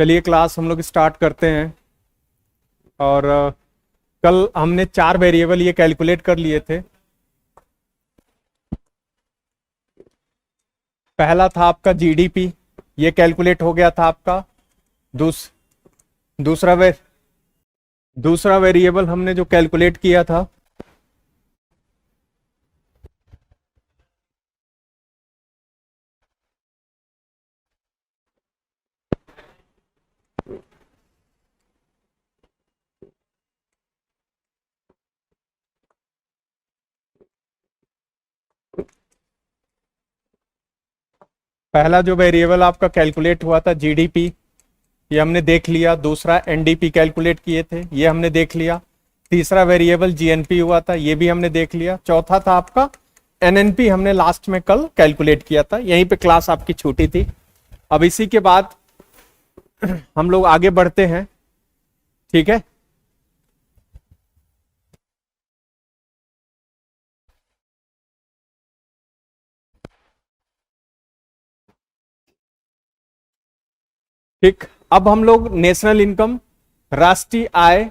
चलिए क्लास हम लोग स्टार्ट करते हैं। और कल हमने 4 वेरिएबल ये कैलकुलेट कर लिए थे। पहला था आपका जीडीपी, ये कैलकुलेट हो गया था आपका। दूसरा वेरिएबल हमने जो कैलकुलेट किया था पहला जो वेरिएबल आपका कैलकुलेट हुआ था जीडीपी, ये हमने देख लिया। दूसरा एनडीपी कैलकुलेट किए थे, ये हमने देख लिया। तीसरा वेरिएबल जीएनपी हुआ था, ये भी हमने देख लिया। चौथा था आपका एनएनपी, हमने लास्ट में कल कैलकुलेट किया था। यहीं पे क्लास आपकी छूटी थी। अब इसी के बाद हम लोग आगे बढ़ते हैं, ठीक है। ठीक, अब हम लोग नेशनल इनकम, राष्ट्रीय आय,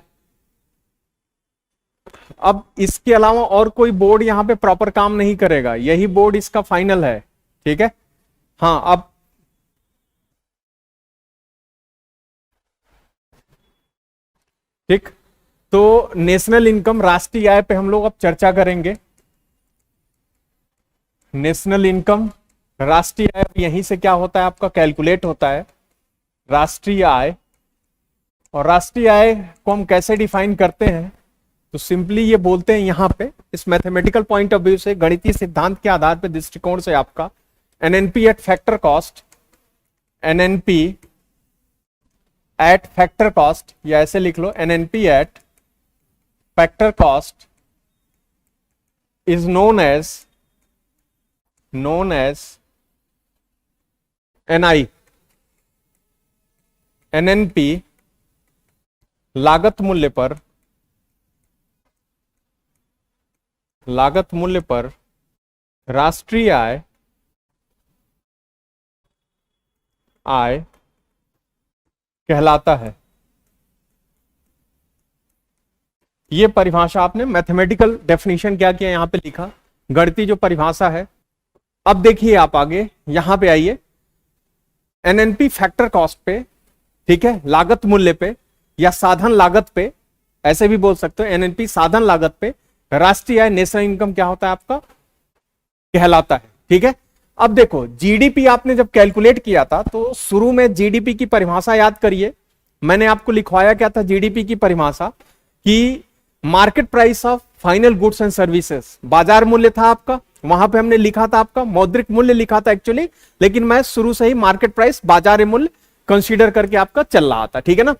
अब इसके अलावा और कोई बोर्ड यहां पे प्रॉपर काम नहीं करेगा, यही बोर्ड इसका फाइनल है, ठीक है। हाँ, अब ठीक, तो नेशनल इनकम, राष्ट्रीय आय पे हम लोग अब चर्चा करेंगे। नेशनल इनकम, राष्ट्रीय आय, यहीं से क्या होता है आपका कैलकुलेट होता है राष्ट्रीय आय। और राष्ट्रीय आय को हम कैसे डिफाइन करते हैं, तो सिंपली ये बोलते हैं यहां पे, इस मैथमेटिकल पॉइंट ऑफ व्यू से, गणितीय सिद्धांत के आधार पे, दृष्टिकोण से आपका NNP at factor cost, NNP at factor cost, या ऐसे लिख लो NNP at factor cost is known as NI. NNP लागत मूल्य पर राष्ट्रीय आय कहलाता है। ये परिभाषा आपने मैथमेटिकल डेफिनेशन क्या किया, यहां पे लिखा, गणितीय जो परिभाषा है। अब देखिए आप आगे यहां पे आइए, एनएनपी फैक्टर कॉस्ट पे, ठीक है, लागत मूल्य पे या साधन लागत पे, ऐसे भी बोल सकते हो, एनएनपी साधन लागत पे राष्ट्रीय आय, नेशनल इनकम क्या होता है आपका, कहलाता है, ठीक है। अब देखो जीडीपी आपने जब कैलकुलेट किया था तो शुरू में जीडीपी की परिभाषा याद करिए। मैंने आपको लिखवाया क्या था जीडीपी की परिभाषा, कि market price of final goods and services, बाजार मूल्य था आपका। वहां पे हमने लिखा था आपका मौद्रिक मूल्य लिखा था एक्चुअली, लेकिन मैं शुरू से ही मार्केट प्राइस, बाजार मूल्य कंसीडर करके आपका चल रहा था, ठीक है ना।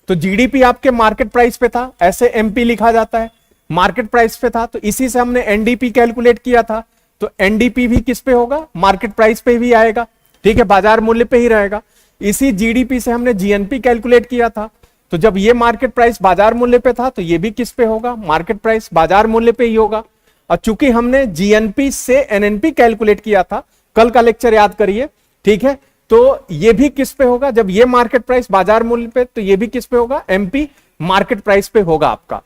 तो जीडीपी आपके मार्केट प्राइस पे था, ऐसे एमपी लिखा जाता है, मार्केट प्राइस पे था। तो इसी से हमने एनडीपी कैलकुलेट किया था, तो एनडीपी भी किस पे होगा, मार्केट प्राइस पे भी आएगा, ठीक है, बाजार मूल्य पे ही रहेगा। इसी जीडीपी से हमने जीएनपी कैलकुलेट किया था, तो जब ये मार्केट प्राइस बाजार मूल्य पे था तो ये भी किस पे होगा, मार्केट प्राइस बाजार मूल्य पे ही होगा। और चूंकि हमने जीएनपी से एनएनपी कैलकुलेट किया था, कल का लेक्चर याद करिए, ठीक है, तो ये भी किस पे होगा, जब ये मार्केट प्राइस बाजार मूल्य पे, तो ये भी किस पे होगा, एमपी मार्केट प्राइस पे होगा आपका।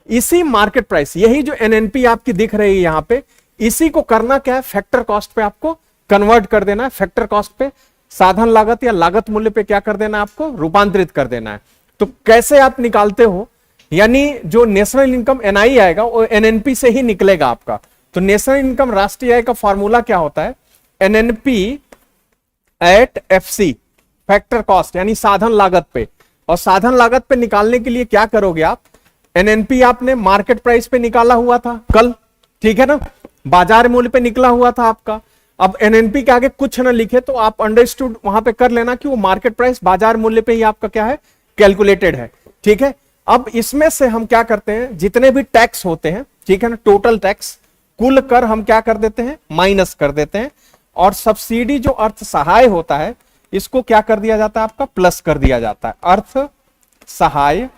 इसी मार्केट प्राइस, यही जो एनएनपी आपकी दिख रही है यहां पे, इसी को करना क्या है, फैक्टर कॉस्ट पे आपको कन्वर्ट कर देना है। फैक्टर कॉस्ट पे, साधन लागत या लागत मूल्य पे क्या कर देना है, आपको रूपांतरित कर देना है। तो कैसे आप निकालते हो, यानी जो नेशनल इनकम एनआई आएगा वो एनएनपी से ही निकलेगा आपका। तो नेशनल इनकम राष्ट्रीय आय का फॉर्मूला क्या होता है, NNP at FC, factor cost, यानी साधन लागत पे। और साधन लागत पे निकालने के लिए क्या करोगे आप, एनएनपी आपने मार्केट प्राइस पे निकाला हुआ था कल, ठीक है ना, बाजार मूल्य पे निकला हुआ था आपका। अब एनएनपी के आगे कुछ ना लिखे तो आप अंडरस्टूड वहां पे कर लेना कि वो मार्केट प्राइस बाजार मूल्य पे ही आपका क्या है, कैलकुलेटेड है, ठीक है। अब इसमें से हम क्या करते हैं, जितने भी टैक्स होते हैं, ठीक है ना, टोटल टैक्स, कुल कर हम क्या कर देते हैं, माइनस कर देते हैं। और सब्सिडी जो अर्थ सहाय होता है, इसको क्या कर दिया जाता है आपका, प्लस कर दिया जाता है। अर्थ सहाय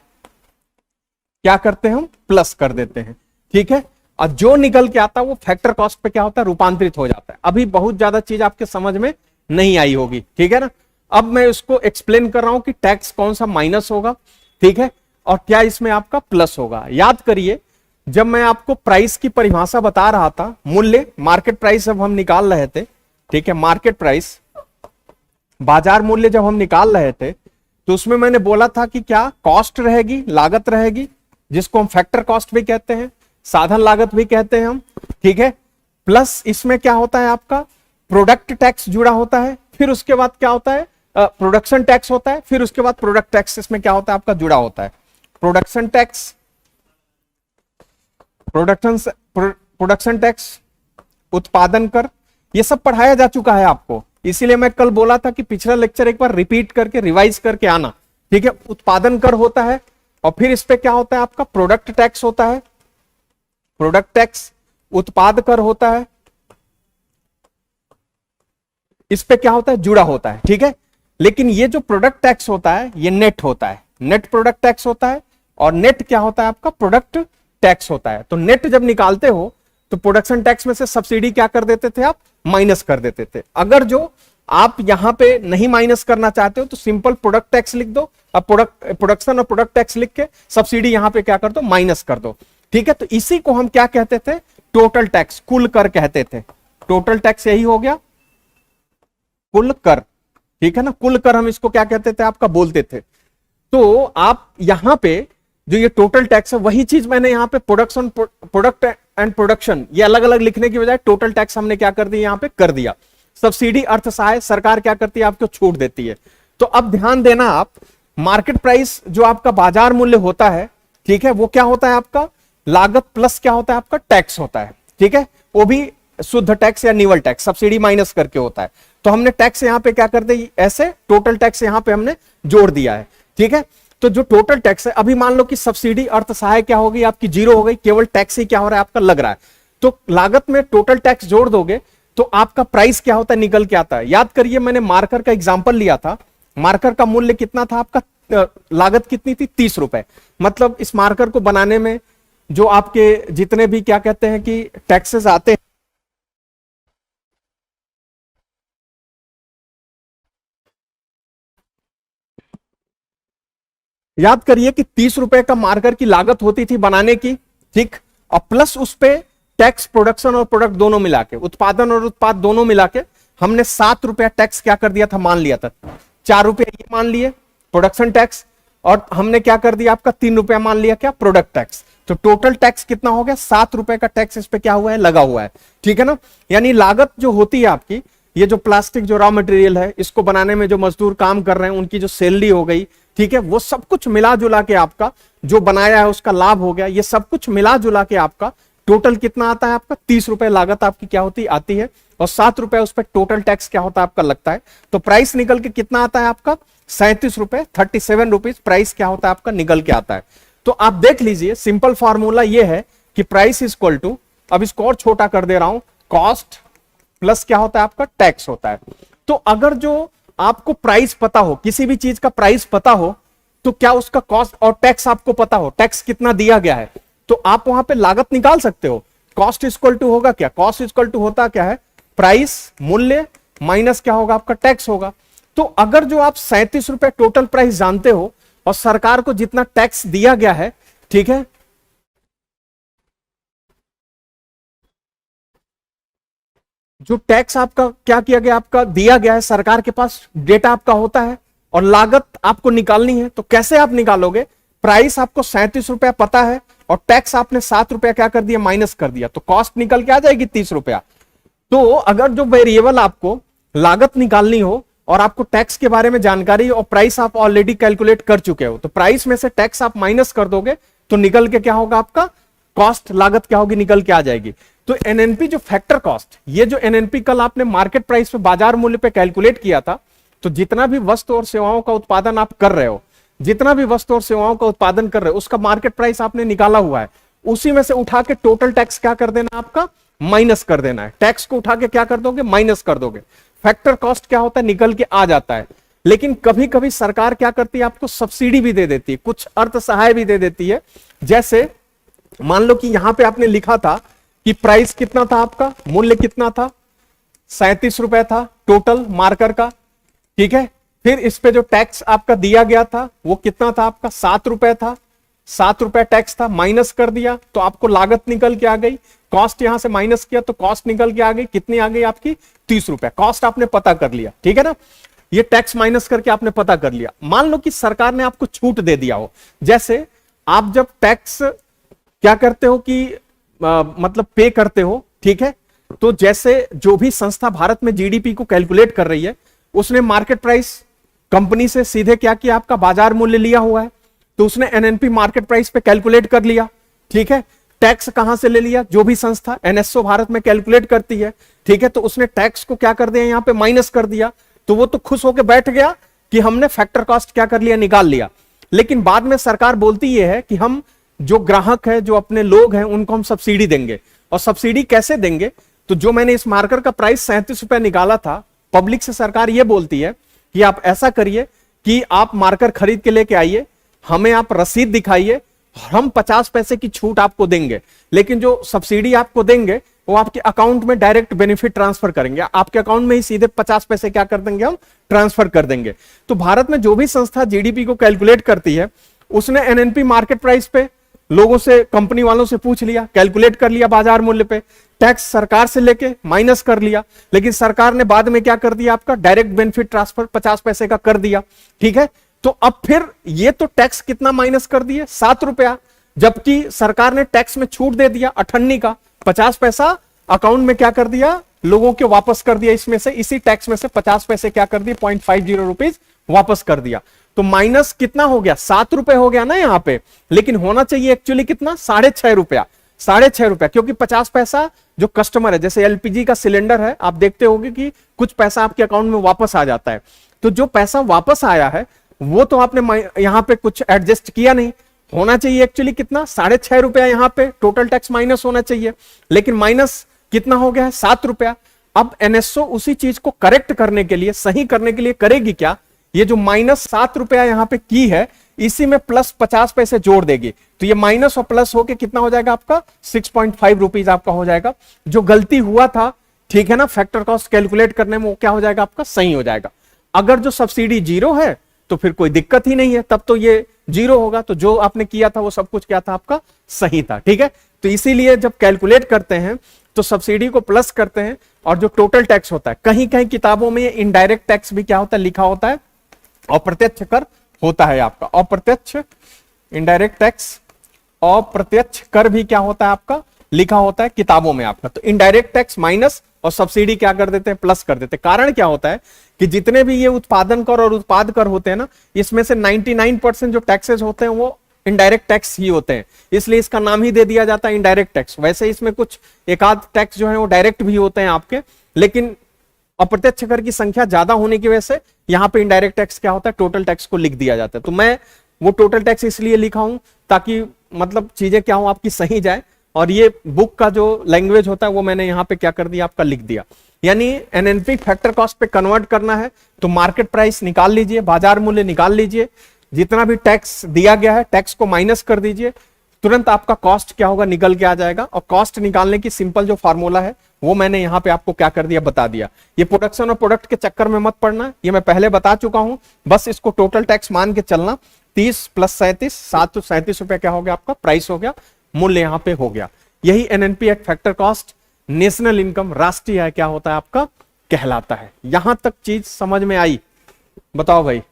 क्या करते हैं हम, प्लस कर देते हैं, ठीक है। और जो निकल के आता है वो फैक्टर कॉस्ट पे क्या होता है, रूपांतरित हो जाता है। अभी बहुत ज्यादा चीज आपके समझ में नहीं आई होगी, ठीक है ना। अब मैं इसको एक्सप्लेन कर रहा हूं कि टैक्स कौन सा माइनस होगा, ठीक है, और क्या इसमें आपका प्लस होगा। याद करिए, जब मैं आपको प्राइस की परिभाषा बता रहा था, मूल्य मार्केट प्राइस जब हम निकाल रहे थे, ठीक है, मार्केट प्राइस बाजार मूल्य जब हम निकाल रहे थे, तो उसमें मैंने बोला था कि क्या कॉस्ट रहेगी, लागत रहेगी, जिसको हम फैक्टर कॉस्ट भी कहते हैं, साधन लागत भी कहते हैं हम, ठीक है, प्लस इसमें क्या होता है आपका प्रोडक्ट टैक्स जुड़ा होता है, फिर उसके बाद क्या होता है प्रोडक्शन टैक्स होता है, फिर उसके बाद प्रोडक्ट टैक्स इसमें क्या होता है आपका जुड़ा होता है, प्रोडक्शन टैक्स, प्रोडक्शन टैक्स, उत्पादन कर, ये सब पढ़ाया जा चुका है आपको। इसीलिए मैं कल बोला था कि पिछला लेक्चर एक बार रिपीट करके रिवाइज करके आना, ठीक है। उत्पादन कर होता है और फिर इस पे क्या होता है आपका प्रोडक्ट टैक्स होता है, प्रोडक्ट टैक्स, उत्पाद कर होता है, इस पे क्या होता है जुड़ा होता है, ठीक है। लेकिन ये जो प्रोडक्ट टैक्स होता है ये नेट होता है, नेट प्रोडक्ट टैक्स होता है, और नेट क्या होता है आपका प्रोडक्ट टैक्स होता है। तो नेट जब निकालते हो तो प्रोडक्शन टैक्स में से सब्सिडी क्या कर देते थे आप, माइनस कर देते थे। अगर जो आप यहां पे नहीं माइनस करना चाहते हो तो सिंपल प्रोडक्ट टैक्स लिख दो, अब प्रोडक्शन और प्रोडक्ट टैक्स लिख के सब्सिडी यहां पे क्या कर दो, माइनस कर दो, ठीक है। तो इसी को हम क्या कहते थे, टोटल टैक्स, कुल कर कहते थे। टोटल टैक्स यही हो गया, कुल कर, ठीक है ना, कुल कर हम इसको क्या कहते थे आपका बोलते थे। तो आप यहां पे जो ये टोटल टैक्स है वही चीज मैंने यहां पे प्रोडक्शन, प्रोडक्ट एंड प्रोडक्शन, ये अलग अलग लिखने की बजाय टोटल टैक्स हमने क्या कर दिया यहां पे कर दिया। सब्सिडी अर्थ सहाय, सरकार क्या करती है आपको छूट देती है। तो अब ध्यान देना आप, मार्केट प्राइस जो आपका बाजार मूल्य होता है, ठीक है, वो क्या होता है आपका लागत प्लस क्या होता है आपका टैक्स होता है, ठीक है, वो भी शुद्ध टैक्स या निवल टैक्स, सब्सिडी माइनस करके होता है। तो हमने टैक्स यहां पे क्या कर दिया, ऐसे टोटल टैक्स यहां पे हमने जोड़ दिया है, ठीक है। तो जो टोटल टैक्स है, अभी मान लो कि सब्सिडी अर्थ सहाय क्या होगी आपकी जीरो हो गई, केवल टैक्स ही क्या हो रहा है आपका लग रहा है। तो लागत में टोटल टैक्स जोड़ दोगे तो आपका प्राइस क्या होता है निकल के आता है। याद करिए मैंने मार्कर का एग्जांपल लिया था, मार्कर का मूल्य कितना था आपका, लागत कितनी थी 30 रुपए। मतलब इस मार्कर को बनाने में जो आपके जितने भी क्या कहते हैं कि टैक्सेस आते हैं, याद करिए कि 30 रुपए का मार्कर की लागत होती थी बनाने की, ठीक, और प्लस उस पे टैक्स, प्रोडक्शन और प्रोडक्ट दोनों मिला के, उत्पादन और उत्पाद दोनों मिला के हमने 7 रुपया टैक्स क्या कर दिया था मान लिया था। 4 रुपए ये मान लिए प्रोडक्शन टैक्स, और हमने क्या कर दिया आपका 3 रुपया मान लिया क्या प्रोडक्ट टैक्स। तो टोटल टैक्स कितना हो गया, 7 रुपए का टैक्स इस पे क्या हुआ है लगा हुआ है, ठीक है ना। यानी लागत जो होती है आपकी, ये जो प्लास्टिक जो रॉ मटेरियल है इसको बनाने में जो मजदूर काम कर रहे हैं उनकी जो सैलरी हो गई, ठीक है, वो सब कुछ मिला जुला के आपका जो बनाया है उसका लाभ हो गया, ये सब कुछ मिला जुला के आपका टोटल कितना आता है आपका 30 रुपए लागत आपकी क्या होती आती है, और 7 रुपए उस पर टोटल टैक्स क्या होता है आपका लगता है। तो प्राइस निकल के कितना आता है आपका 37 रुपए, 37 रुपीज प्राइस क्या होता है आपका निकल के आता है। तो आप देख लीजिए सिंपल फॉर्मूला ये है कि प्राइस इज इक्वल टू, अब इसको और छोटा कर दे रहा हूं, कॉस्ट प्लस क्या होता है आपका टैक्स होता है। तो अगर जो आपको प्राइस पता हो, किसी भी चीज का प्राइस पता हो, तो क्या उसका कॉस्ट और टैक्स आपको पता हो, टैक्स कितना दिया गया है, तो आप वहां पे लागत निकाल सकते हो। कॉस्ट इक्वल टू होगा क्या, कॉस्ट इक्वल टू होता क्या है प्राइस मूल्य माइनस क्या होगा आपका टैक्स होगा। तो अगर जो आप 37 रुपए टोटल प्राइस जानते हो और सरकार को जितना टैक्स दिया गया है, ठीक है, जो टैक्स आपका क्या किया गया आपका दिया गया है, सरकार के पास डेटा आपका होता है और लागत आपको निकालनी है। तो कैसे आप निकालोगे, प्राइस आपको 37 रुपया पता है और टैक्स आपने 7 रुपया क्या कर दिया माइनस कर दिया, तो कॉस्ट निकल के आ जाएगी 30 रुपया। तो अगर जो वेरिएबल आपको लागत निकालनी हो और आपको टैक्स के बारे में जानकारी और प्राइस आप ऑलरेडी कैलकुलेट कर चुके हो, तो प्राइस में से टैक्स आप माइनस कर दोगे तो निकल के क्या होगा आपका कॉस्ट, लागत क्या होगी निकल के आ जाएगी। तो एनएनपी जो फैक्टर कॉस्ट, ये जो एनएनपी कल आपने मार्केट प्राइस पे बाजार मूल्य पे कैलकुलेट किया था, तो जितना भी वस्तु और सेवाओं का उत्पादन आप कर रहे हो, जितना भी वस्तु और सेवाओं का उत्पादन कर रहे हो उसका मार्केट प्राइस आपने निकाला हुआ है, उसी में से उठा के टोटल टैक्स क्या कर देना आपका माइनस कर देना है। टैक्स को उठा के क्या कर दोगे माइनस कर दोगे, फैक्टर कॉस्ट क्या होता है निकल के आ जाता है। लेकिन कभी कभी सरकार क्या करती है आपको सब्सिडी भी दे देती है, कुछ अर्थ सहाय भी दे देती है। जैसे मान लो कि यहां पे आपने लिखा था कि प्राइस कितना था आपका, मूल्य कितना था 37 रुपए था टोटल मार्कर का, ठीक है, फिर इस पे जो टैक्स आपका दिया गया था वो कितना था आपका, 7 रुपए था, 7 रुपए टैक्स था, माइनस कर दिया तो आपको लागत निकल के आ गई, कॉस्ट यहां से माइनस किया तो कॉस्ट निकल के आ गई, कितनी आ गई आपकी 30 रुपए। कॉस्ट आपने पता कर लिया, ठीक है ना, ये टैक्स माइनस करके आपने पता कर लिया। मान लो कि सरकार ने आपको छूट दे दिया हो, जैसे आप जब टैक्स क्या करते हो कि मतलब पे करते हो, ठीक है, तो जैसे जो भी संस्था भारत में जीडीपी को कैलकुलेट कर रही है उसने मार्केट प्राइस कंपनी से सीधे क्या किया, आपका बाजार मूल्य लिया हुआ है, तो उसने एनएनपी मार्केट प्राइस पे कैलकुलेट कर लिया, ठीक है। टैक्स कहां से ले लिया, जो भी संस्था एनएसओ भारत में कैलकुलेट करती है, ठीक है, तो उसने टैक्स को क्या कर दिया, यहां पे माइनस कर दिया, तो वो तो खुश होकर बैठ गया कि हमने फैक्टर कॉस्ट क्या कर लिया, निकाल लिया। लेकिन बाद में सरकार बोलती ये है कि हम जो ग्राहक है, जो अपने लोग हैं, उनको हम सब्सिडी देंगे। और सब्सिडी कैसे देंगे, तो जो मैंने इस मार्कर का प्राइस 37 रुपए निकाला था, पब्लिक से सरकार ये बोलती है कि आप ऐसा करिए कि आप मार्कर खरीद के लेके आइए, हमें आप रसीद दिखाइए, हम 50 पैसे की छूट आपको देंगे, लेकिन जो सब्सिडी आपको देंगे वो आपके अकाउंट में डायरेक्ट बेनिफिट ट्रांसफर करेंगे, आपके अकाउंट में ही सीधे 50 पैसे क्या कर देंगे, हम ट्रांसफर कर देंगे। तो भारत में जो भी संस्था जीडीपी को कैलकुलेट करती है उसने एनएनपी मार्केट प्राइस पे लोगों से, कंपनी वालों से पूछ लिया, कैलकुलेट कर लिया बाजार मूल्य पे, टैक्स सरकार से लेके माइनस कर लिया, लेकिन सरकार ने बाद में क्या कर दिया, आपका डायरेक्ट बेनिफिट ट्रांसफर 50 पैसे का कर दिया, ठीक है। तो अब फिर ये तो टैक्स कितना माइनस कर दिए, 7 रुपया, जबकि सरकार ने टैक्स में छूट दे दिया 98 का, 50 पैसा अकाउंट में क्या कर दिया, लोगों के वापस कर दिया, इसमें से इसी टैक्स में से 50 पैसे क्या कर दिए, 0.50 रुपीज वापस कर दिया। तो माइनस कितना हो गया, 7 रुपए हो गया ना यहां पे, लेकिन होना चाहिए एक्चुअली कितना, 6.5 रुपया, 6.5 रुपया, क्योंकि 50 पैसा जो कस्टमर है, जैसे एलपीजी का सिलेंडर है, आप देखते होंगे कि कुछ पैसा आपके अकाउंट में वापस आ जाता है, तो जो पैसा वापस आया है वो तो आपने यहां पे कुछ एडजस्ट किया नहीं, होना चाहिए एक्चुअली कितना, 6.5 रुपया, यहां पे टोटल टैक्स माइनस होना चाहिए, लेकिन माइनस कितना हो गया है, 7 रुपया। अब एनएसओ उसी चीज को करेक्ट करने के लिए, सही करने के लिए करेगी क्या, ये जो माइनस 7 रुपया यहां पे की है, इसी में प्लस 50 पैसे जोड़ देगी, तो ये माइनस और प्लस होके कितना हो जाएगा आपका, 6.5 रुपीज आपका हो जाएगा। जो गलती हुआ था, ठीक है ना, फैक्टर कॉस्ट कैलकुलेट करने में, वो क्या हो जाएगा आपका, सही हो जाएगा। अगर जो सब्सिडी जीरो है तो फिर कोई दिक्कत ही नहीं है, तब तो ये जीरो होगा, तो जो आपने किया था वो सब कुछ क्या था, आपका सही था, ठीक है। तो इसीलिए जब कैलकुलेट करते हैं तो सब्सिडी को प्लस करते हैं, और जो टोटल टैक्स होता है, कहीं कहीं किताबों में इनडायरेक्ट टैक्स भी क्या होता है, लिखा होता है, अप्रत्यक्ष कर होता है आपका, अप्रत्यक्ष इनडायरेक्ट टैक्स, अप्रत्यक्ष कर भी क्या होता है आपका, लिखा होता है किताबों में आपका। तो इनडायरेक्ट टैक्स माइनस और सब्सिडी क्या कर देते हैं, प्लस कर देते हैं। कारण क्या होता है कि जितने भी ये उत्पादन कर और उत्पाद कर होते हैं ना, इसमें से 99% जो टैक्सेस होते हैं वो इनडायरेक्ट टैक्स ही होते हैं, इसलिए इसका नाम ही दे दिया जाता है इनडायरेक्ट टैक्स। वैसे इसमें कुछ एक आध टैक्स जो है वो डायरेक्ट भी होते हैं आपके, लेकिन अप्रत्यक्ष कर की संख्या ज्यादा होने की वजह से यहां पे इनडायरेक्ट टैक्स क्या होता है, टोटल टैक्स को लिख दिया जाता है। तो मैं वो टोटल टैक्स इसलिए लिखा हूं ताकि मतलब चीजें क्या हो आपकी सही जाए, और ये बुक का जो लैंग्वेज होता है वो मैंने यहां पे क्या कर दिया, आपका लिख दिया। यानी एनएनपी फैक्टर कॉस्ट पे कन्वर्ट करना है तो मार्केट प्राइस निकाल लीजिए, बाजार मूल्य निकाल लीजिए, जितना भी टैक्स दिया गया है टैक्स को माइनस कर दीजिए, तुरंत आपका कॉस्ट क्या होगा, निकल के आ जाएगा। और कॉस्ट निकालने की सिंपल जो फार्मूला है वो मैंने यहां पे आपको क्या कर दिया, बता दिया। ये प्रोडक्शन और प्रोडक्ट के चक्कर में मत पड़ना, ये मैं पहले बता चुका हूं, बस इसको टोटल टैक्स मान के चलना। 30 प्लस 37, 737 रुपए क्या हो गया आपका, प्राइस हो गया, मूल्य यहां पे हो गया। यही NNP at factor cost, national income, राष्ट्रीय आय क्या होता है आपका, कहलाता है। यहां तक चीज समझ में आई, बताओ भाई।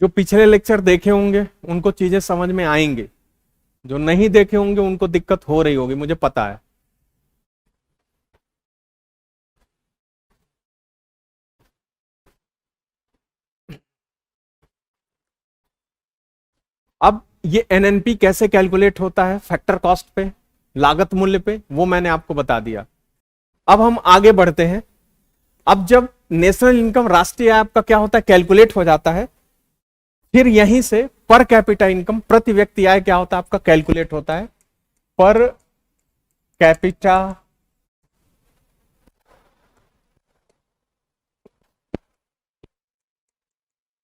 जो पिछले लेक्चर देखे होंगे उनको चीजें समझ में आएंगे, जो नहीं देखे होंगे उनको दिक्कत हो रही होगी, मुझे पता है। अब ये एनएनपी कैसे कैलकुलेट होता है फैक्टर कॉस्ट पे, लागत मूल्य पे, वो मैंने आपको बता दिया। अब हम आगे बढ़ते हैं। अब जब नेशनल इनकम, राष्ट्रीय आय आपका क्या होता है, कैलकुलेट हो जाता है, फिर यहीं से पर कैपिटा इनकम, प्रति व्यक्ति आय क्या होता है आपका, कैलकुलेट होता है। पर कैपिटा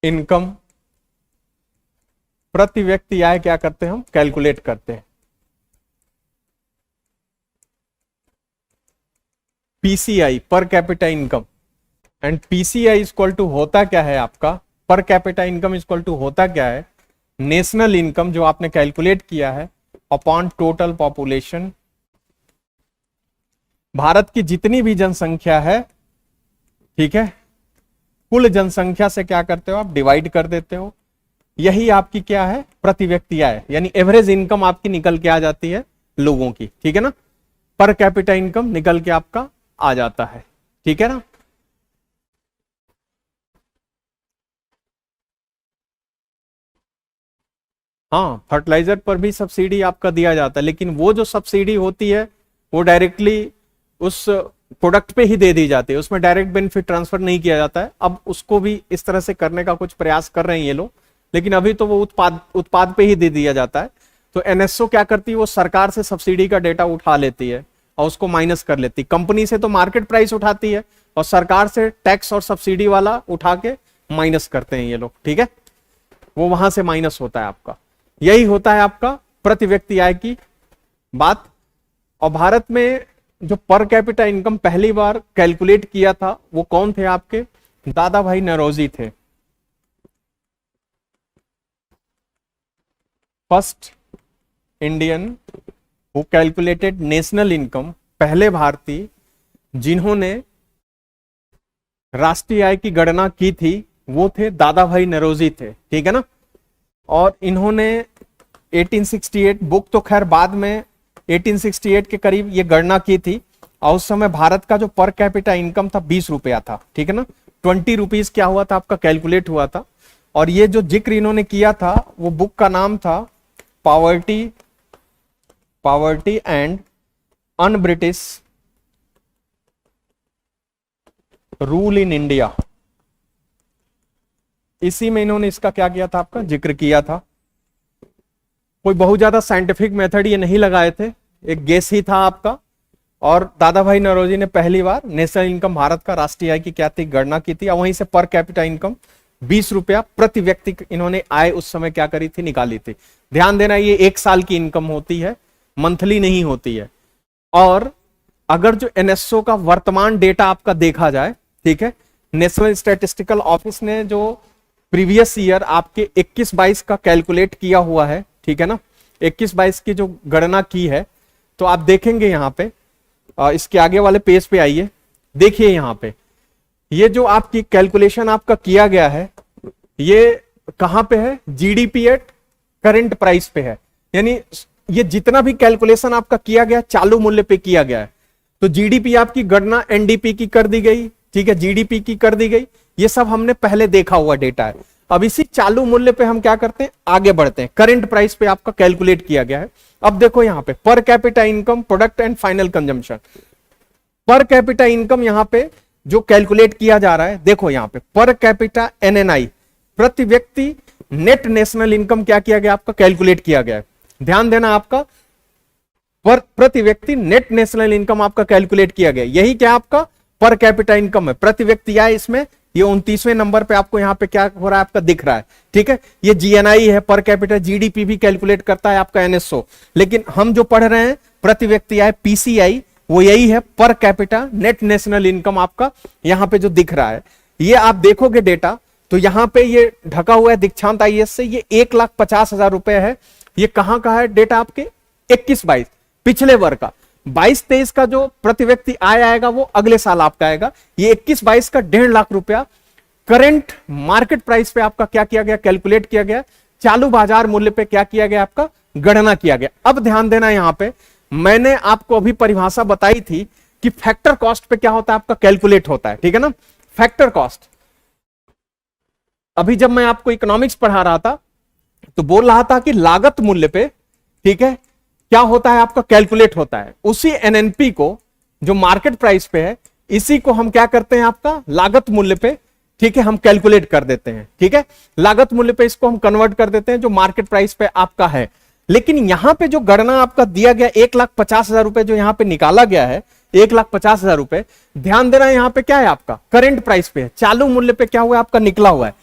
इनकम, प्रति व्यक्ति आय क्या करते हैं हम, कैलकुलेट करते हैं। PCI per capita income, and PCI equal to होता क्या है आपका, पर कैपिटा इनकम इक्वल टू होता क्या है, नेशनल इनकम जो आपने कैलकुलेट किया है अपॉन टोटल पॉपुलेशन। भारत की जितनी भी जनसंख्या है, ठीक है, कुल जनसंख्या से क्या करते हो आप, डिवाइड कर देते हो। यही आपकी क्या है, प्रति व्यक्ति आय, यानी एवरेज इनकम आपकी निकल के आ जाती है लोगों की, ठीक है ना। पर कैपिटा इनकम निकल के आपका आ जाता है, ठीक है ना। हाँ, फर्टिलाइजर पर भी सब्सिडी आपका दिया जाता है, लेकिन वो जो सब्सिडी होती है वो डायरेक्टली उस प्रोडक्ट पे ही दे दी जाती है, उसमें डायरेक्ट बेनिफिट ट्रांसफर नहीं किया जाता है। अब उसको भी इस तरह से करने का कुछ प्रयास कर रहे हैं ये लोग, लेकिन अभी तो वो उत्पाद पे ही दे दिया जाता है। तो एनएसओ क्या करती है, वो सरकार से सब्सिडी का डेटा उठा लेती है और उसको माइनस कर लेती है। कंपनी से तो मार्केट प्राइस उठाती है और सरकार से टैक्स और सब्सिडी वाला उठा के माइनस करते हैं ये लोग, ठीक है। वो वहां से माइनस होता है आपका, यही होता है आपका प्रति व्यक्ति आय की बात। और भारत में जो पर कैपिटा इनकम पहली बार कैलकुलेट किया था वो कौन थे आपके, दादा भाई नौरोजी थे। First Indian who calculated national income, पहले भारतीय जिन्होंने राष्ट्रीय आय की गणना की थी वो थे दादा भाई नौरोजी थे, ठीक है ना। और इन्होंने 1868, बुक तो खैर बाद में 1868 के करीब ये गणना की थी, और उस समय भारत का जो पर कैपिटा इनकम था 20 रुपया था, ठीक है ना। 20 रुपीज क्या हुआ था आपका, कैलकुलेट हुआ था। और ये जो जिक्र इन्होंने किया था वो बुक का नाम था poverty and un British rule in India. इसी में इन्होंने इसका क्या किया था, आपका जिक्र किया था। कोई बहुत ज्यादा साइंटिफिक मेथड ये नहीं लगाए थे, एक गेस ही था आपका। और दादा भाई नौरोजी ने पहली बार नेशनल इनकम, भारत का राष्ट्रीय आय की क्या थी, गणना की थी, और वहीं से पर कैपिटा इनकम 20 रुपया प्रति व्यक्ति इन्होंने आय उस समय क्या करी थी, निकाली थी। ध्यान देना, ये 1 साल की इनकम होती है, मंथली नहीं होती है। और अगर जो एनएसओ का वर्तमान डेटा आपका देखा जाए, ठीक है, नेशनल स्टैटिस्टिकल ऑफिस ने जो प्रीवियस ईयर आपके 21-22 का कैलकुलेट किया हुआ है, ठीक है ना, 21-22 की जो गणना की है, तो आप देखेंगे यहां पे, इसके आगे वाले पेज पे आइए, देखिए यहां पे ये जो आपकी कैलकुलेशन आपका किया गया है ये कहां पे है, जीडीपी एट करंट प्राइस पे है। यानी ये जितना भी कैलकुलेशन आपका किया गया चालू मूल्य पे किया गया है। तो जीडीपी आपकी गणना एनडीपी की कर दी गई, ठीक है, जीडीपी की कर दी गई, ये सब हमने पहले देखा हुआ डेटा है। अब इसी चालू मूल्य पे हम क्या करते हैं, आगे बढ़ते हैं। करंट प्राइस पे आपका कैलकुलेट किया गया है। अब देखो यहां पे पर capita income, product and final consumption. पर कैपिटा इनकम यहां पे जो कैलकुलेट किया जा रहा है, देखो यहां पे पर कैपिटा एनएनआई, प्रति व्यक्ति नेट नेशनल इनकम क्या किया गया, आपका कैलकुलेट किया गया है। ध्यान देना, आपका पर प्रति व्यक्ति नेट नेशनल इनकम आपका कैलकुलेट किया गया, यही क्या आपका पर कैपिटा इनकम है, प्रति व्यक्ति आय। इसमें ये 29वें नंबर पे आपको यहाँ पे क्या हो रहा है, आपका दिख रहा है, ठीक है। ये जीएनआई है, पर कैपिटा। जीडीपी भी कैलकुलेट करता है आपका एनएसओ, लेकिन हम जो पढ़ रहे हैं प्रति व्यक्ति आय, पीसीआई, वो यही है per capita net national income आपका यहाँ पे जो दिख रहा है। ये आप देखोगे डेटा तो यहाँ पे ये ढका हुआ है दीक्षांत आईएएस से, ये 1,50,000 रुपए है। ये कहाँ का है डेटा, आपके 21-22 पिछले वर्ष का। 22-23 का जो प्रति व्यक्ति आय आएगा वो अगले साल आपका आएगा। ये 21-22 का 1.5 लाख रुपया करंट मार्केट प्राइस पे आपका क्या किया गया, कैलकुलेट किया गया, चालू बाजार मूल्य पे क्या किया गया, आपका गणना किया गया। अब ध्यान देना, यहां पे मैंने आपको अभी परिभाषा बताई थी कि फैक्टर कॉस्ट पे क्या होता है, आपका कैलकुलेट होता है, ठीक है ना। फैक्टर कॉस्ट, अभी जब मैं आपको इकोनॉमिक्स पढ़ा रहा था तो बोल रहा था कि लागत मूल्य पे, ठीक है, क्या होता है, आपका कैलकुलेट होता है। उसी एनएनपी को जो मार्केट प्राइस पे है, इसी को हम क्या करते हैं, आपका लागत मूल्य पे, ठीक है, हम कैलकुलेट कर देते हैं, ठीक है। लागत मूल्य पे इसको हम कन्वर्ट कर देते हैं जो मार्केट प्राइस पे आपका है। लेकिन यहां पे जो गणना आपका दिया गया 1,50,000 रुपए जो यहां पे निकाला गया है, 1,50,000 रुपए, ध्यान देना यहां पे क्या है आपका करंट प्राइस पे है, चालू मूल्य पे क्या हुआ है आपका निकला हुआ है।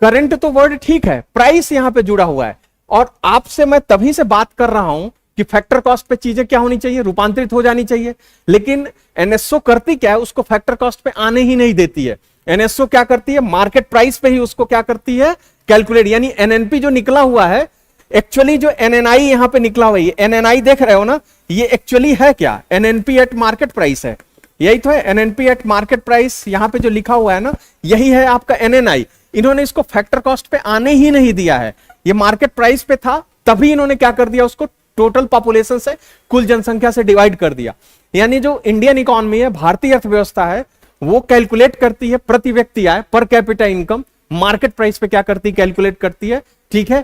करंट तो वर्ड ठीक है, प्राइस यहां पे जुड़ा हुआ है। और आपसे मैं तभी से बात कर रहा हूं कि फैक्टर कॉस्ट पे चीजें क्या होनी चाहिए, रूपांतरित हो जानी चाहिए। लेकिन एनएसओ करती क्या है, उसको फैक्टर कॉस्ट पे आने ही नहीं देती है। एनएसओ क्या करती है, मार्केट प्राइस पे ही उसको क्या करती है, कैलकुलेट। यानी एनएनपी जो निकला हुआ है, एक्चुअली जो एनएनआई यहां पे निकला हुआ है, एनएनआई देख रहे हो ना, ये एक्चुअली है क्या, एनएनपी एट मार्केट प्राइस है। यही तो है एनएनपी एट मार्केट प्राइस, यहां पे जो लिखा हुआ है ना, यही है आपका एनएनआई। इन्होंने इसको फैक्टर कॉस्ट पे आने ही नहीं दिया है, ये मार्केट प्राइस पे था, तभी इन्होंने क्या कर दिया, उसको टोटल पॉपुलेशन से, कुल जनसंख्या से डिवाइड कर दिया। यानी जो इंडियन इकोनॉमी है, भारतीय अर्थव्यवस्था है, वो कैलकुलेट करती है प्रति व्यक्ति आय, पर कैपिटा इनकम, मार्केट प्राइस पे क्या करती है, कैलकुलेट करती है, ठीक है।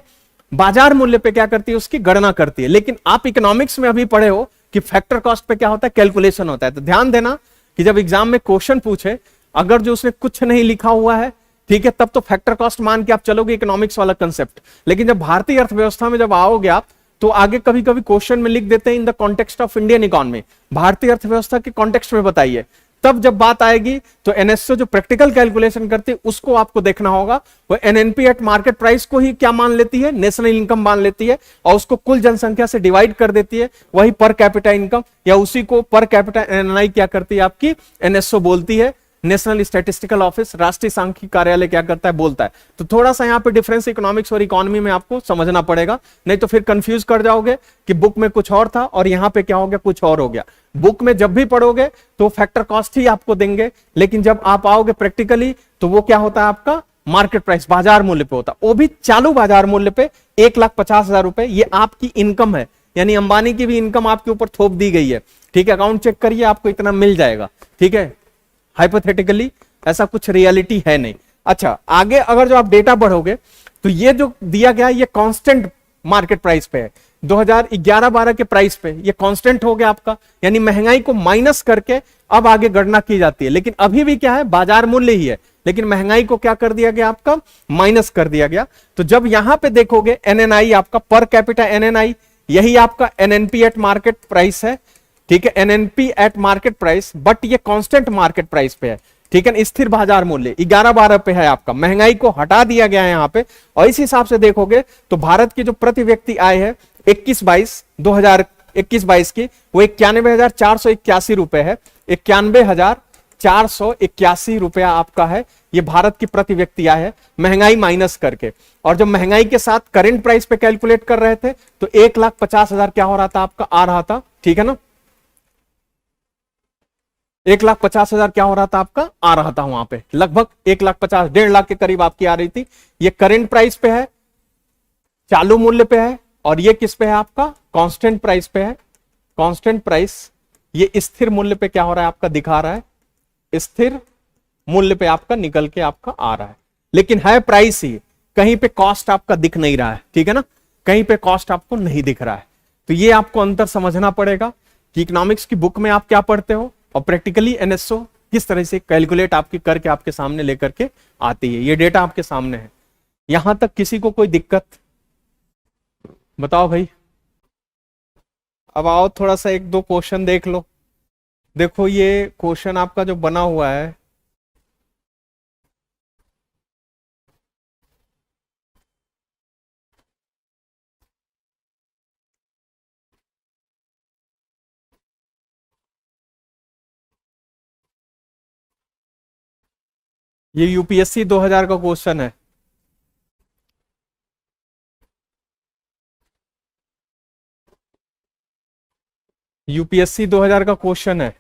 बाजार मूल्य पे क्या करती है, उसकी गणना करती है। लेकिन आप इकोनॉमिक्स में अभी पढ़े हो कि फैक्टर कॉस्ट पे क्या होता है, कैलकुलेशन होता है। तो ध्यान देना कि जब एग्जाम में क्वेश्चन पूछे, अगर जो उसने कुछ नहीं लिखा हुआ है, ठीक है, तब तो फैक्टर कॉस्ट मान के आप चलोगे, इकोनॉमिक्स वाला कंसेप्ट। लेकिन जब भारतीय अर्थव्यवस्था में जब आओगे आप, तो आगे कभी कभी क्वेश्चन में लिख देते हैं in the context of Indian economy, भारतीय अर्थव्यवस्था के कॉन्टेक्स्ट में बताइए। तब जब बात आएगी तो एनएसओ जो प्रैक्टिकल कैलकुलेशन करती है, उसको आपको देखना होगा। वो एनएनपी एट मार्केट प्राइस को ही क्या मान लेती है, नेशनल इनकम मान लेती है, और उसको कुल जनसंख्या से डिवाइड कर देती है, वही पर कैपिटा इनकम, या उसी को पर कैपिटा एनएनआई क्या करती है आपकी एनएसओ बोलती है, नेशनल स्टैटिस्टिकल ऑफिस, राष्ट्रीय सांख्यिकी कार्यालय क्या करता है, बोलता है। तो थोड़ा सा यहाँ पे डिफरेंस इकोनॉमिक्स और इकोनॉमी में आपको समझना पड़ेगा, नहीं तो फिर कंफ्यूज कर जाओगे कि बुक में कुछ और था और यहाँ पे क्या हो गया, कुछ और हो गया। बुक में जब भी पढ़ोगे तो फैक्टर कॉस्ट ही आपको देंगे, लेकिन जब आप आओगे प्रैक्टिकली तो वो क्या होता है आपका मार्केट प्राइस, बाजार मूल्य पे होता है, वो भी चालू बाजार मूल्य पे 1,50,000 रुपए। ये आपकी इनकम है, यानी अंबानी की भी इनकम आपके ऊपर थोप दी गई है, ठीक है। अकाउंट चेक करिए, आपको इतना मिल जाएगा, ठीक है। हाइपोथेटिकली ऐसा कुछ रियलिटी है नहीं। अच्छा, आगे अगर जो आप डेटा बढ़ोगे तो ये जो दिया गया ये कांस्टेंट मार्केट प्राइस पे है, 2011-12 के प्राइस पे ये कांस्टेंट हो गया आपका, यानी महंगाई को माइनस करके अब आगे गणना की जाती है। लेकिन अभी भी क्या है, बाजार मूल्य ही है, लेकिन महंगाई को क्या कर दिया गया आपका, माइनस कर दिया गया। तो जब यहां पे देखोगे एनएनआई आपका पर कैपिटा एनएनआई, यही आपका एनएनपी एट मार्केट प्राइस है, ठीक है, NNP eight market price, but ये कांस्टेंट मार्केट प्राइस पे है, ठीक है। स्थिर बाजार मूल्य 11-12 पे है आपका, महंगाई को हटा दिया गया है यहाँ पे। और इस हिसाब से देखोगे तो भारत की जो प्रति व्यक्ति आय है 2021-22 की, वो 91,481 रुपए है, 91,481 रुपया आपका है, ये भारत की प्रति व्यक्ति आय है, महंगाई माइनस करके। और जब महंगाई के साथ करंट प्राइस पे कैलकुलेट कर रहे थे तो 1,50,000 क्या हो रहा था आपका, आ रहा था, ठीक है ना, 1,50,000 क्या हो रहा था आपका, आ रहा था वहां पे, लगभग 1,50,000, 1.5 लाख के करीब आपकी आ रही थी। ये करंट प्राइस पे है, चालू मूल्य पे है, और ये किस पे है आपका, कांस्टेंट प्राइस पे है। कांस्टेंट प्राइस, ये स्थिर मूल्य पे क्या हो रहा है आपका, दिखा रहा है, स्थिर मूल्य पे आपका निकल के आपका आ रहा है। लेकिन है प्राइस ही, कहीं पे कॉस्ट आपका दिख नहीं रहा है, ठीक है ना, कहीं पे कॉस्ट आपको नहीं दिख रहा है। तो ये आपको अंतर समझना पड़ेगा कि इकोनॉमिक्स की बुक में आप क्या पढ़ते हो और प्रैक्टिकली एनएसओ किस तरह से कैलकुलेट आपकी करके आपके सामने लेकर के आती है। ये डेटा आपके सामने है। यहां तक किसी को कोई दिक्कत, बताओ भाई। अब आओ थोड़ा सा एक दो क्वेश्चन देख लो। देखो ये क्वेश्चन आपका जो बना हुआ है, ये यूपीएससी 2000 का क्वेश्चन है। यूपीएससी 2000 का क्वेश्चन है।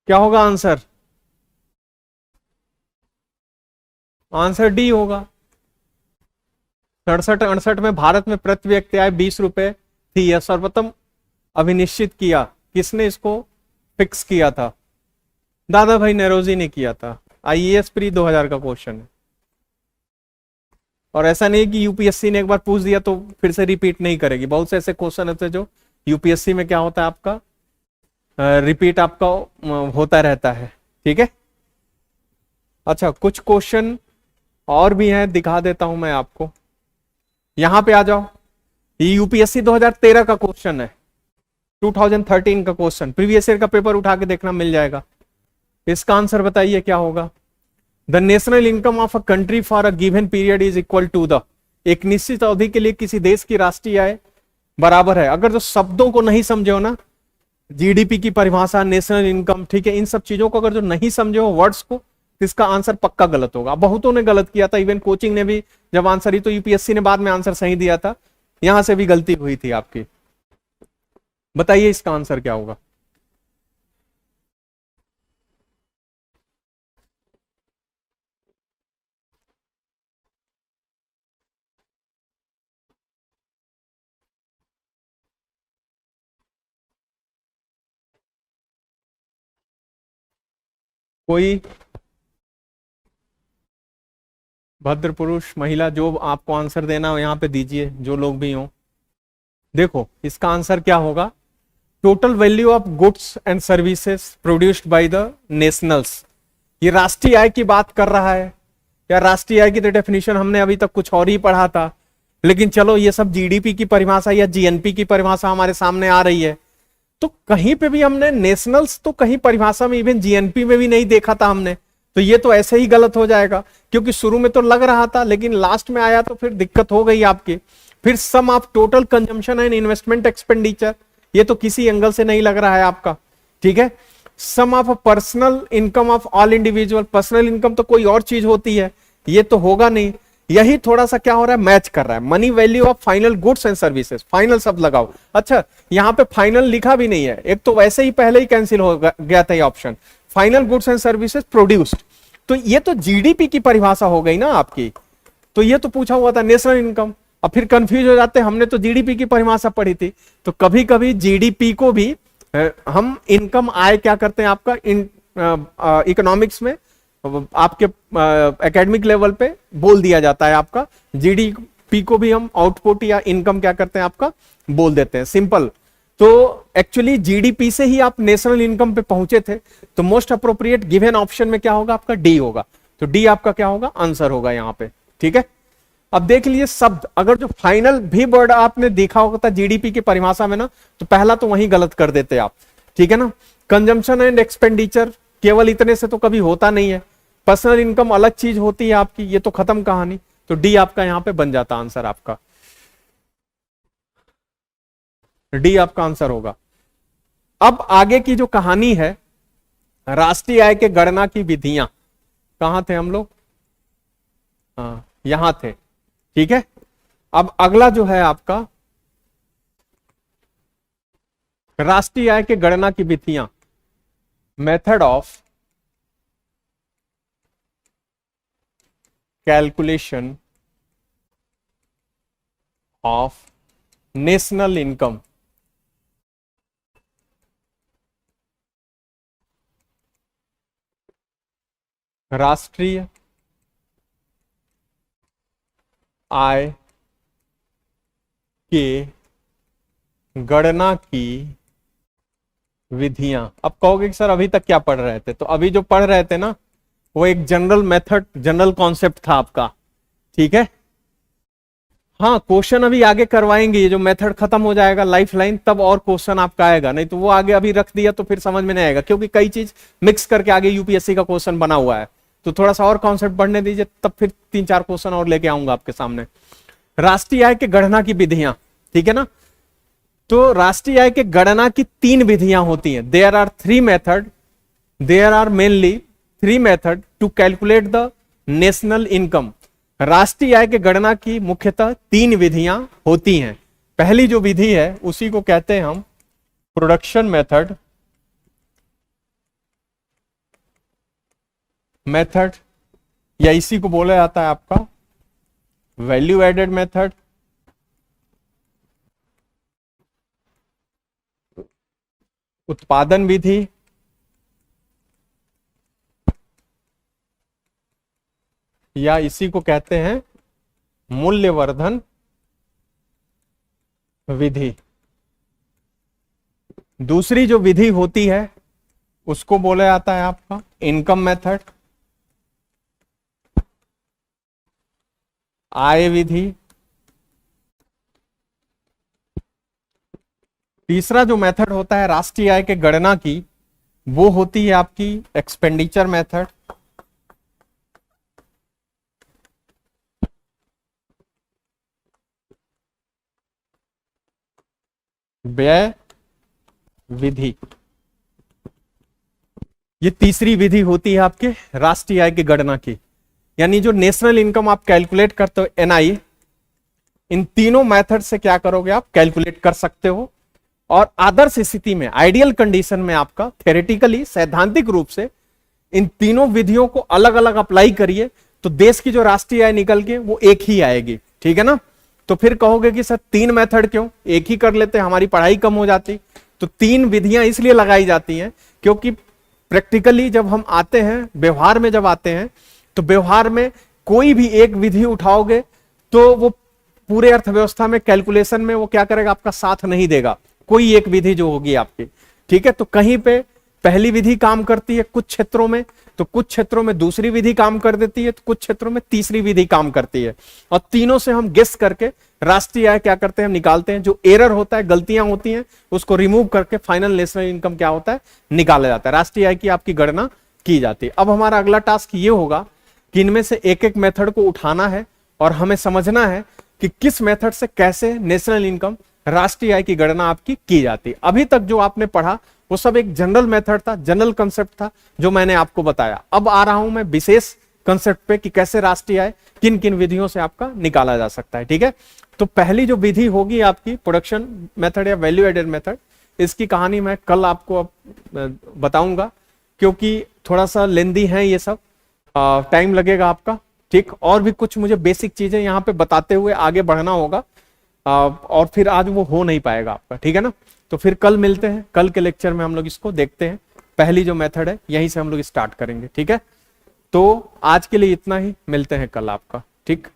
क्या होगा आंसर? आंसर डी होगा। 67-68 में भारत में प्रति व्यक्ति आय 20 रुपए थी, यह सर्वोत्तम अभिनिश्चित किया, किसने इसको फिक्स किया था? दादा भाई नेरोजी ने किया था। आईएएस प्री 2000 का क्वेश्चन है। और ऐसा नहीं कि यूपीएससी ने एक बार पूछ दिया तो फिर से रिपीट नहीं करेगी। बहुत से ऐसे क्वेश्चन होते हैं जो यूपीएससी में क्या होता है आपका, रिपीट आपका होता रहता है, ठीक है। अच्छा, कुछ क्वेश्चन और भी हैं, दिखा देता हूं मैं आपको। यहां पे आ जाओ, ये यूपीएससी 2013 का क्वेश्चन है, 2013 का क्वेश्चन, प्रीवियस ईयर का पेपर उठा के देखना मिल जाएगा। इसका आंसर बताइए क्या होगा। The national income of a country for a given period is equal to the, एक निश्चित अवधि के लिए किसी देश की राष्ट्रीय आय बराबर है, अगर जो शब्दों को नहीं समझे हो ना, जीडीपी की परिभाषा, नेशनल इनकम, ठीक है, इन सब चीजों को अगर जो नहीं समझे हो वर्ड्स को, तो इसका आंसर पक्का गलत होगा। बहुतों ने गलत किया था, इवन कोचिंग ने भी जब आंसर ही, तो यूपीएससी ने बाद में आंसर सही दिया था, यहां से भी गलती हुई थी आपकी। बताइए इसका आंसर क्या होगा। कोई भद्र पुरुष, महिला, जो आपको आंसर देना हो यहां पे दीजिए, जो लोग भी हो। देखो इसका आंसर क्या होगा, total value of goods and services produced by the nationals. ये राष्ट्रीय आय की बात कर रहा है, या राष्ट्रीय आय की तो डेफिनेशन हमने अभी तक कुछ और ही पढ़ा था, लेकिन चलो ये सब जीडीपी की परिभाषा या जीएनपी की परिभाषा हमारे सामने आ रही है, तो कहीं पे भी हमने नेशनल्स तो कहीं परिभाषा में, इवन जीएनपी में भी नहीं देखा था हमने, तो ये तो ऐसे ही गलत हो जाएगा, क्योंकि शुरू में तो लग रहा था लेकिन लास्ट में आया तो फिर दिक्कत हो गई आपकी। फिर sum of total consumption and investment expenditure, ये तो किसी एंगल से नहीं लग रहा है आपका, ठीक है। Sum of personal income of all individual, personal income तो कोई और चीज होती है, ये तो होगा नहीं। यही थोड़ा सा क्या हो रहा है, मैच कर रहा है। Money value of final goods and services, final शब्द लगाओ। अच्छा यहां पे फाइनल लिखा भी नहीं है, एक तो वैसे ही पहले ही कैंसिल हो गया था ये option, final goods and services produced, तो ये तो जीडीपी की परिभाषा हो गई ना आपकी, तो ये तो पूछा हुआ था नेशनल इनकम। अब फिर कंफ्यूज हो जाते, हमने तो जीडीपी की परिभाषा पढ़ी थी, तो कभी कभी जीडीपी को भी हम इनकम आय क्या करते हैं आपका इकोनॉमिक्स में, आपके एकेडमिक लेवल पे बोल दिया जाता है आपका, जीडीपी को भी हम आउटपुट या इनकम क्या करते हैं आपका बोल देते हैं, सिंपल। तो एक्चुअली जीडीपी से ही आप नेशनल इनकम पे पहुंचे थे, तो मोस्ट अप्रोप्रिएट गिवन ऑप्शन में क्या होगा आपका, डी होगा, तो डी आपका क्या होगा, आंसर होगा यहां पे, ठीक है। अब देख लीजिए शब्द, अगर जो फाइनल भी वर्ड आपने देखा होता जीडीपी की परिभाषा में ना, तो पहला तो वहीं गलत कर देते आप, ठीक है ना। कंजम्पशन एंड एक्सपेंडिचर केवल इतने से तो कभी होता नहीं है, पर्सनल इनकम अलग चीज होती है आपकी, ये तो खत्म कहानी, तो डी आपका यहां पे बन जाता आंसर आपका, डी आपका आंसर होगा। अब आगे की जो कहानी है, राष्ट्रीय आय के गणना की विधियां, कहां थे हम लोग, हाँ यहां थे, ठीक है। अब अगला जो है आपका राष्ट्रीय आय के गणना की विधियां, method of calculation of national income. राष्ट्रीय आय के गणना की विधियां। अब कहोगे कि सर अभी तक क्या पढ़ रहे थे, तो अभी जो पढ़ रहे थे ना वो एक जनरल मेथड, जनरल कॉन्सेप्ट था आपका, ठीक है। हाँ क्वेश्चन अभी आगे करवाएंगे, ये जो मेथड खत्म हो जाएगा लाइफ लाइन, तब और क्वेश्चन आपका आएगा, नहीं तो वो आगे अभी रख दिया तो फिर समझ में नहीं आएगा, क्योंकि कई चीज मिक्स करके आगे यूपीएससी का क्वेश्चन बना हुआ है, तो थोड़ा सा और कॉन्सेप्ट बढ़ने दीजिए, तब फिर 3-4 क्वेश्चन और लेके आऊंगा आपके सामने। राष्ट्रीय आय के गणना की विधियां, ठीक है ना। तो राष्ट्रीय आय के गणना की 3 विधियां होती हैं, there are 3 method, there are mainly 3 method to calculate the national income. राष्ट्रीय आय के गणना की मुख्यतः 3 विधियां होती हैं। पहली जो विधि है उसी को कहते हैं हम प्रोडक्शन मेथड, या इसी को बोला जाता है आपका वैल्यू एडेड मेथड, उत्पादन विधि, या इसी को कहते हैं मूल्यवर्धन विधि। दूसरी जो विधि होती है उसको बोला जाता है आपका इनकम मेथड, आय विधि, तीसरा जो मेथड होता है राष्ट्रीय आय के गणना की, वो होती है आपकी एक्सपेंडिचर मेथड। व्यय विधि, ये तीसरी विधि होती है आपके राष्ट्रीय आय की गणना की। यानी जो नेशनल इनकम आप कैलकुलेट करते हो एनआई, इन तीनों मेथड से क्या करोगे आप कैलकुलेट कर सकते हो। और आदर्श स्थिति में, आइडियल कंडीशन में आपका थ्योरेटिकली सैद्धांतिक रूप से इन तीनों विधियों को अलग अलग अप्लाई करिए तो देश की जो राष्ट्रीय आय निकल के वो एक ही आएगी। ठीक है ना। तो फिर कहोगे कि सर 3 मेथड क्यों, एक ही कर लेते, हमारी पढ़ाई कम हो जाती। तो 3 विधियां इसलिए लगाई जाती हैं क्योंकि प्रैक्टिकली जब हम आते हैं, व्यवहार में जब आते हैं, तो व्यवहार में कोई भी एक विधि उठाओगे तो वो पूरे अर्थव्यवस्था में कैलकुलेशन में वो क्या करेगा, आपका साथ नहीं देगा। कोई एक विधि जो होगी आपकी, ठीक है। तो कहीं पे पहली विधि काम करती है कुछ क्षेत्रों में, तो कुछ क्षेत्रों में दूसरी विधि काम कर देती है, तो कुछ क्षेत्रों में तीसरी विधि काम करती है। और तीनों से हम गेस करके राष्ट्रीय आय क्या करते हैं, हम निकालते हैं। जो एरर होता है, गलतियां होती हैं, उसको रिमूव करके फाइनल नेशनल इनकम क्या होता है, निकाला जाता है। राष्ट्रीय आय की आपकी गणना की जाती है। अब हमारा अगला टास्क ये होगा कि इनमें से एक एक मेथड को उठाना है और हमें समझना है कि किस मेथड से कैसे नेशनल इनकम, राष्ट्रीय आय की गणना आपकी की जाती है। अभी तक जो आपने पढ़ा वो सब एक जनरल मेथड था, जनरल कंसेप्ट था जो मैंने आपको बताया। अब आ रहा हूं मैं विशेष कंसेप्ट पे कि कैसे राष्ट्रीय आय किन किन विधियों से आपका निकाला जा सकता है। ठीक है। तो पहली जो विधि होगी आपकी प्रोडक्शन मेथड या वैल्यू एडेड मेथड, इसकी कहानी मैं कल आपको बताऊंगा क्योंकि थोड़ा सा लेंदी है ये सब, टाइम लगेगा आपका। ठीक। और भी कुछ मुझे बेसिक चीजें यहाँ पे बताते हुए आगे बढ़ना होगा और फिर आज वो हो नहीं पाएगा आपका। ठीक है ना। तो फिर कल मिलते हैं, कल के लेक्चर में हम लोग इसको देखते हैं। पहली जो मेथड है यहीं से हम लोग स्टार्ट करेंगे। ठीक है। तो आज के लिए इतना ही, मिलते हैं कल आपका। ठीक।